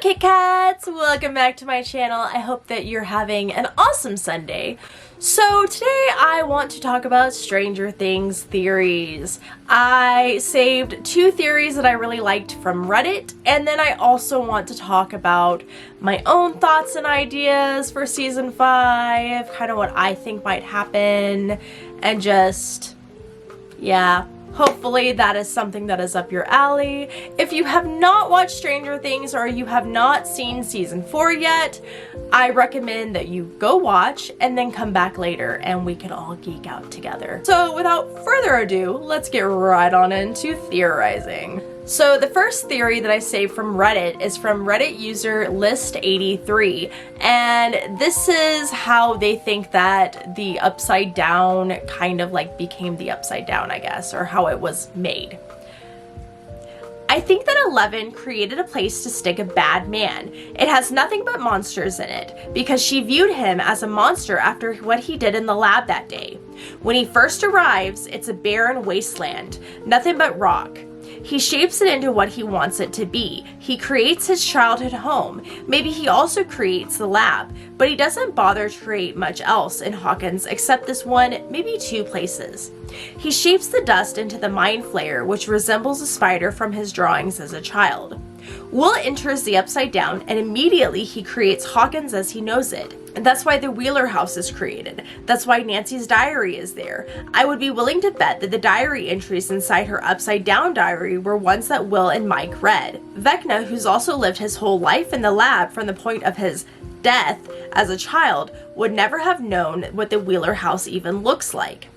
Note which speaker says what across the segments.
Speaker 1: Kit Kats! Welcome back to my channel. I hope that you're having an awesome Sunday. So today I want to talk about Stranger Things theories. I saved 2 theories that I really liked from Reddit, and then I also want to talk about my own thoughts and ideas for season 5, kind of what I think might happen, and just, yeah. Hopefully that is something that is up your alley. If you have not watched Stranger Things or you have not seen season 4 yet, I recommend that you go watch and then come back later and we can all geek out together. So without further ado, let's get right on into theorizing. So the first theory that I saved from Reddit is from Reddit user List83, and this is how they think that the Upside Down kind of like became the Upside Down, I guess, or how it was made. I think that 11 created a place to stick a bad man. It has nothing but monsters in it, because she viewed him as a monster after what he did in the lab that day. When he first arrives, it's a barren wasteland, nothing but rock. He shapes it into what he wants it to be. He creates his childhood home. Maybe he also creates the lab, but he doesn't bother to create much else in Hawkins except this one, maybe 2 places. He shapes the dust into the Mind Flayer, which resembles a spider from his drawings as a child. Will enters the Upside Down, and immediately he creates Hawkins as he knows it. And that's why the Wheeler house is created. That's why Nancy's diary is there. I would be willing to bet that the diary entries inside her Upside Down diary were ones that Will and Mike read. Vecna, who's also lived his whole life in the lab from the point of his death as a child, would never have known what the Wheeler house even looks like.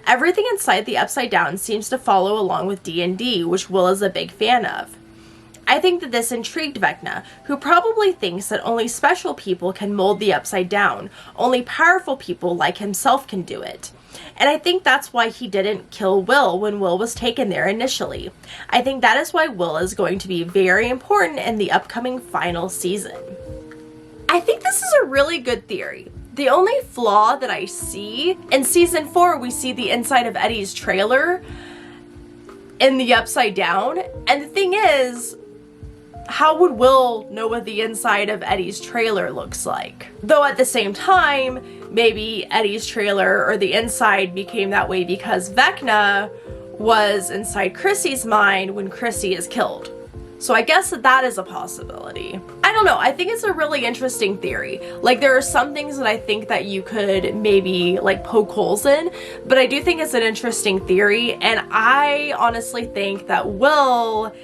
Speaker 1: Everything inside the Upside Down seems to follow along with D&D, which Will is a big fan of. I think that this intrigued Vecna, who probably thinks that only special people can mold the Upside Down, only powerful people like himself can do it. And I think that's why he didn't kill Will when Will was taken there initially. I think that is why Will is going to be very important in the upcoming final season. I think this is a really good theory. The only flaw that I see, in season 4 we see the inside of Eddie's trailer in the Upside Down, and the thing is, how would Will know what the inside of Eddie's trailer looks like? Though at the same time, maybe Eddie's trailer or the inside became that way because Vecna was inside Chrissy's mind when Chrissy is killed. So I guess that is a possibility. I don't know, I think it's a really interesting theory. Like, there are some things that I think that you could maybe like poke holes in, but I do think it's an interesting theory, and I honestly think that Will,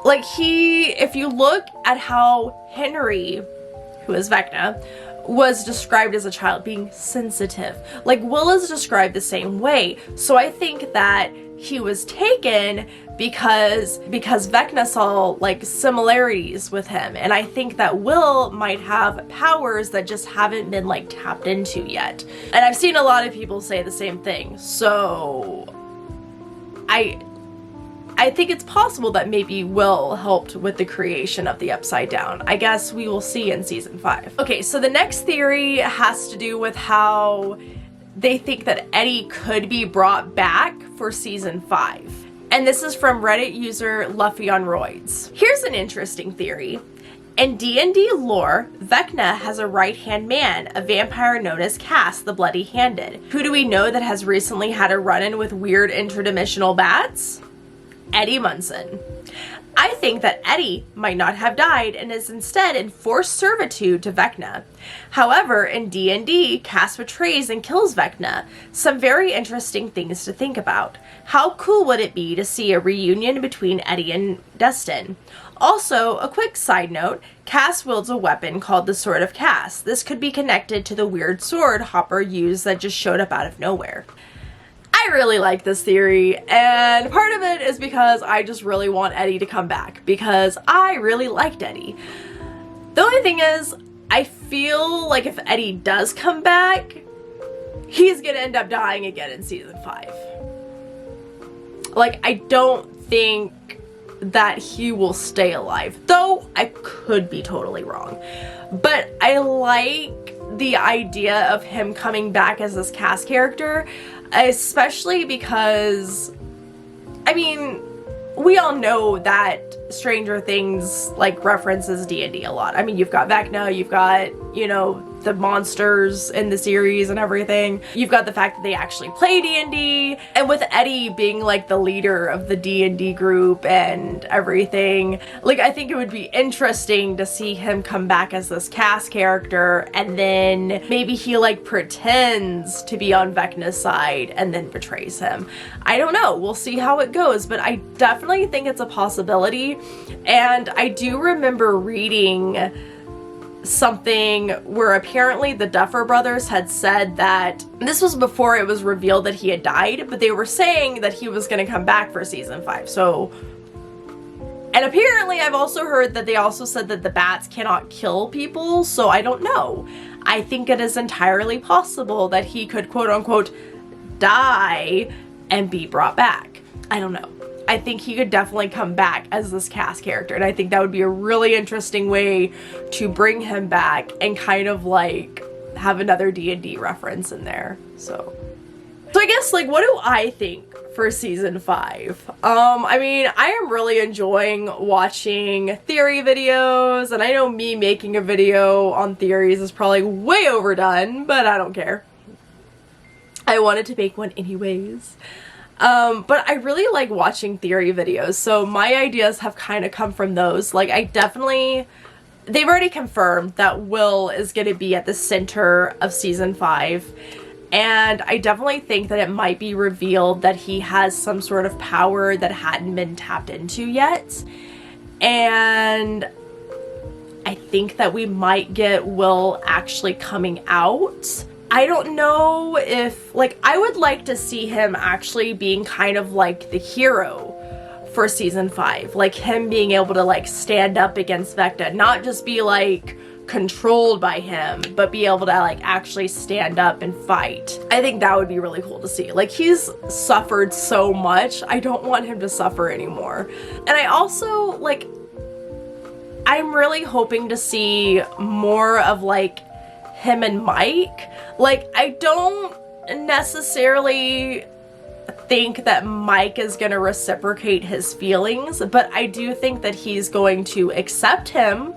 Speaker 1: like, if you look at how Henry, who is Vecna, was described as a child being sensitive, like Will is described the same way. So I think that he was taken because Vecna saw like similarities with him, and I think that Will might have powers that just haven't been like tapped into yet. And I've seen a lot of people say the same thing, so I think it's possible that maybe Will helped with the creation of the Upside Down. I guess we will see in season 5. Okay, so the next theory has to do with how they think that Eddie could be brought back for season 5. And this is from Reddit user Luffy on Roids. Here's an interesting theory. In D&D lore, Vecna has a right-hand man, a vampire known as Cass the Bloody-Handed. Who do we know that has recently had a run-in with weird interdimensional bats? Eddie Munson. I think that Eddie might not have died and is instead in forced servitude to Vecna. However, in D&D, Cass betrays and kills Vecna. Some very interesting things to think about. How cool would it be to see a reunion between Eddie and Destin? Also, a quick side note, Cass wields a weapon called the Sword of Cass. This could be connected to the weird sword Hopper used that just showed up out of nowhere. I really like this theory, and part of it is because I just really want Eddie to come back, because I really liked Eddie. The only thing is, I feel like if Eddie does come back, he's gonna end up dying again in season 5. Like, I don't think that he will stay alive, though I could be totally wrong. But I like the idea of him coming back as this Cass character, especially because, I mean, we all know that Stranger Things like references D&D a lot. I mean, you've got Vecna, you've got, you know, the monsters in the series and everything. You've got the fact that they actually play D&D, and with Eddie being like the leader of the D&D group and everything, like I think it would be interesting to see him come back as this Cass character, and then maybe he like pretends to be on Vecna's side and then betrays him. I don't know, we'll see how it goes, but I definitely think it's a possibility. And I do remember reading something where apparently the Duffer Brothers had said that, this was before it was revealed that he had died, but they were saying that he was going to come back for season 5. So, and apparently I've also heard that they also said that the bats cannot kill people, so I don't know. I think it is entirely possible that he could quote unquote die and be brought back. I don't know. I think he could definitely come back as this Cass character, and I think that would be a really interesting way to bring him back and kind of like have another D&D reference in there. So I guess, like, what do I think for season 5? I mean, I am really enjoying watching theory videos, and I know me making a video on theories is probably way overdone, but I don't care. I wanted to make one anyways. But I really like watching theory videos, so my ideas have kind of come from those. Like, they've already confirmed that Will is going to be at the center of season 5, and I definitely think that it might be revealed that he has some sort of power that hadn't been tapped into yet, and I think that we might get Will actually coming out. I don't know if, like, I would like to see him actually being kind of like the hero for season 5. Like, him being able to, like, stand up against Vecna. Not just be, like, controlled by him, but be able to, like, actually stand up and fight. I think that would be really cool to see. Like, he's suffered so much. I don't want him to suffer anymore. And I also, like, I'm really hoping to see more of, like, him and Mike. Like, I don't necessarily think that Mike is gonna reciprocate his feelings, but I do think that he's going to accept him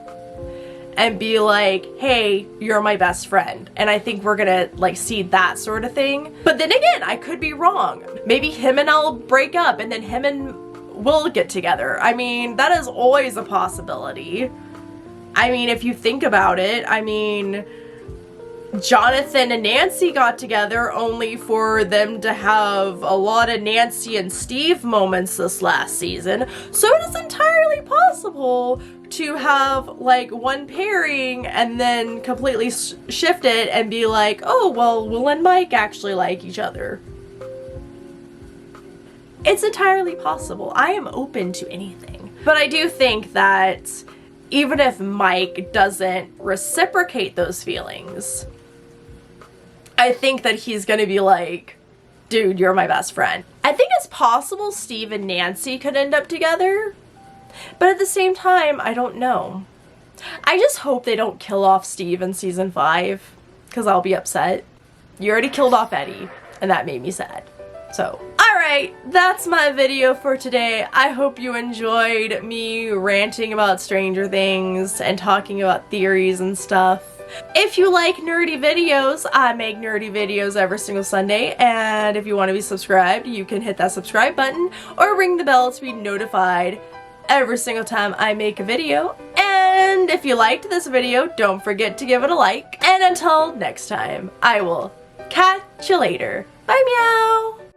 Speaker 1: and be like, hey, you're my best friend. And I think we're gonna, like, see that sort of thing. But then again, I could be wrong. Maybe him and I'll break up and then him and Will get together. I mean, that is always a possibility. I mean, if you think about it, I mean, Jonathan and Nancy got together only for them to have a lot of Nancy and Steve moments this last season. So it is entirely possible to have, like, one pairing and then completely shift it and be like, oh, well, Will and Mike actually like each other. It's entirely possible. I am open to anything. But I do think that even if Mike doesn't reciprocate those feelings, I think that he's gonna be like, dude, you're my best friend. I think it's possible Steve and Nancy could end up together, but at the same time, I don't know. I just hope they don't kill off Steve in season 5, because I'll be upset. You already killed off Eddie, and that made me sad. So, alright, that's my video for today. I hope you enjoyed me ranting about Stranger Things and talking about theories and stuff. If you like nerdy videos, I make nerdy videos every single Sunday, and if you want to be subscribed, you can hit that subscribe button or ring the bell to be notified every single time I make a video. And if you liked this video, don't forget to give it a like. And until next time, I will catch you later. Bye, meow!